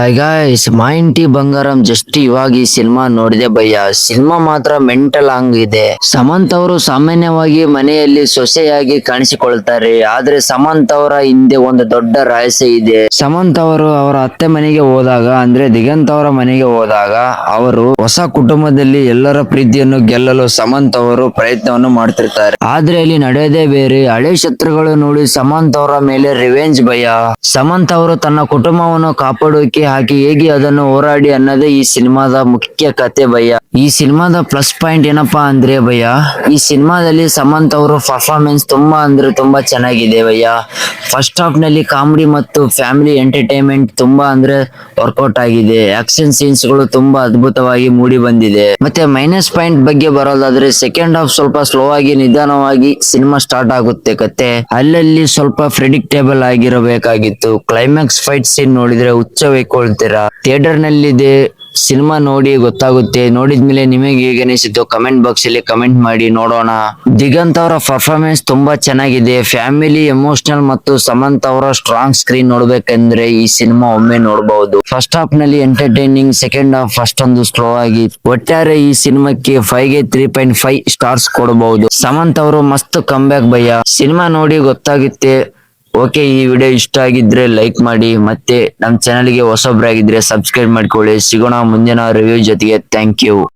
Hi guys, ಮಾ ಇಂಟಿ Bangaram just ಇವಾಗ ಈ ಸಿನಿಮಾ ನೋಡಿದೆ ಭಯ್ಯ. ಸಿನಿಮಾ ಮಾತ್ರ ಮೆಂಟಲ್ ಆಗಿದೆ. ಸಮಂತ್ ಅವರು ಸಾಮಾನ್ಯವಾಗಿ ಮನೆಯಲ್ಲಿ ಸೊಸೆಯಾಗಿ ಕಾಣಿಸಿಕೊಳ್ತಾರೆ, ಆದ್ರೆ ಸಮಂತ್ ಅವರ ಹಿಂದೆ ಒಂದು ದೊಡ್ಡ ರಹಸ್ಯ ಇದೆ. ಸಮಂತ್ ಅವರು ಅವರ ಅತ್ತೆ ಮನೆಗೆ ಹೋದಾಗ, ಅಂದ್ರೆ ದಿಗಂತ್ ಅವರ ಮನೆಗೆ ಹೋದಾಗ, ಅವರು ಹೊಸ ಕುಟುಂಬದಲ್ಲಿ ಎಲ್ಲರ ಪ್ರೀತಿಯನ್ನು ಗೆಲ್ಲಲು ಸಮಂತ್ ಅವರು ಪ್ರಯತ್ನವನ್ನು ಮಾಡ್ತಿರ್ತಾರೆ. ಆದ್ರೆ ಅಲ್ಲಿ ನಡೆಯೋದೇ ಬೇರೆ. ಹಳೆ ಶತ್ರುಗಳು ನೋಡಿ ಸಮಂತ್ ಅವರ ಮೇಲೆ ರಿವೆಂಜ್ ಭಯ್ಯ. ಸಮಂತ್ ಅವರು ತನ್ನ ಕುಟುಂಬವನ್ನು ಕಾಪಾಡೋಕೆ ಹಾಕಿ ಹೇಗೆ ಅದನ್ನು ಹೋರಾಡಿ ಅನ್ನೋದೇ ಈ ಸಿನಿಮಾದ ಮುಖ್ಯ ಕತೆ ಭಯ್ಯ. ಈ ಸಿನಿಮಾದ ಪ್ಲಸ್ ಪಾಯಿಂಟ್ ಏನಪ್ಪಾ ಅಂದ್ರೆ ಭಯ್ಯ, ಈ ಸಿನಿಮಾದಲ್ಲಿ ಸಮಂತ್ ಅವರು ಪರ್ಫಾರ್ಮೆನ್ಸ್ ತುಂಬಾ ಅಂದ್ರೆ ತುಂಬಾ ಚೆನ್ನಾಗಿದೆ ಭಯ್ಯ. ಫಸ್ಟ್ ಹಾಫ್ ನಲ್ಲಿ ಕಾಮಿಡಿ ಮತ್ತು ಫ್ಯಾಮಿಲಿ ಎಂಟರ್ಟೈನ್ಮೆಂಟ್ ತುಂಬಾ ಅಂದ್ರೆ ವರ್ಕೌಟ್ ಆಗಿದೆ. ಆಕ್ಷನ್ ಸೀನ್ಸ್ ಗಳು ತುಂಬಾ ಅದ್ಭುತವಾಗಿ ಮೂಡಿ ಬಂದಿದೆ. ಮತ್ತೆ ಮೈನಸ್ ಪಾಯಿಂಟ್ ಬಗ್ಗೆ ಬರೋದಾದ್ರೆ, ಸೆಕೆಂಡ್ ಹಾಫ್ ಸ್ವಲ್ಪ ಸ್ಲೋ ಆಗಿ ನಿಧಾನವಾಗಿ ಸಿನಿಮಾ ಸ್ಟಾರ್ಟ್ ಆಗುತ್ತೆ. ಕತೆ ಅಲ್ಲಲ್ಲಿ ಸ್ವಲ್ಪ ಪ್ರಿಡಿಕ್ಟೇಬಲ್ ಆಗಿರಬೇಕಾಗಿತ್ತು. ಕ್ಲೈಮ್ಯಾಕ್ಸ್ ಫೈಟ್ ಸೀನ್ ನೋಡಿದ್ರೆ ಹುಚ್ಚವೆಕೊಳ್ತೀರಾ. ಥಿಯೇಟರ್ ನಲ್ಲಿದೆ ಸಿನಿಮಾ ನೋಡಿ ಗೊತ್ತಾಗುತ್ತೆ. ನೋಡಿದ್ಮೇಲೆ ನಿಮಗೆ ಹೇಗೆ ಅನಿಸಿತು ಕಮೆಂಟ್ ಬಾಕ್ಸ್ ಅಲ್ಲಿ ಕಮೆಂಟ್ ಮಾಡಿ ನೋಡೋಣ. ದಿಗಂತ್ ಅವರ ಪರ್ಫಾರ್ಮೆನ್ಸ್ ತುಂಬಾ ಚೆನ್ನಾಗಿದೆ. ಫ್ಯಾಮಿಲಿ ಎಮೋಷನಲ್ ಮತ್ತು ಸಮಂತ್ ಅವರ ಸ್ಟ್ರಾಂಗ್ ಸ್ಕ್ರೀನ್ ನೋಡ್ಬೇಕಂದ್ರೆ ಈ ಸಿನಿಮಾ ಒಮ್ಮೆ ನೋಡಬಹುದು. ಫಸ್ಟ್ ಹಾಫ್ ನಲ್ಲಿ ಎಂಟರ್ಟೈನಿಂಗ್, ಸೆಕೆಂಡ್ ಹಾಫ್ ಅಷ್ಟೊಂದು ಸ್ಲೋ ಆಗಿ. ಒಟ್ಟಾರೆ ಈ ಸಿನಿಮಾಕ್ಕೆ 5ಗೆ 3.5 ಸ್ಟಾರ್ಸ್ ಕೊಡಬಹುದು. ಸಮಂತ್ ಅವರು ಮಸ್ತ್ ಕಮ್ಬ್ಯಾಕ್ ಭಯ್ಯ. ಸಿನಿಮಾ ನೋಡಿ ಗೊತ್ತಾಗುತ್ತೆ. ಓಕೆ, ಈ ವಿಡಿಯೋ ಇಷ್ಟ ಆಗಿದ್ರೆ ಲೈಕ್ ಮಾಡಿ, ಮತ್ತೆ ನಮ್ಮ ಚಾನಲ್ಗೆ ಹೊಸಬ್ರಾಗಿದ್ರೆ ಸಬ್ಸ್ಕ್ರೈಬ್ ಮಾಡ್ಕೊಳ್ಳಿ. ಸಿಗೋಣ ಮುಂದಿನ ರಿವ್ಯೂ ಜೊತೆಗೆ. Thank you.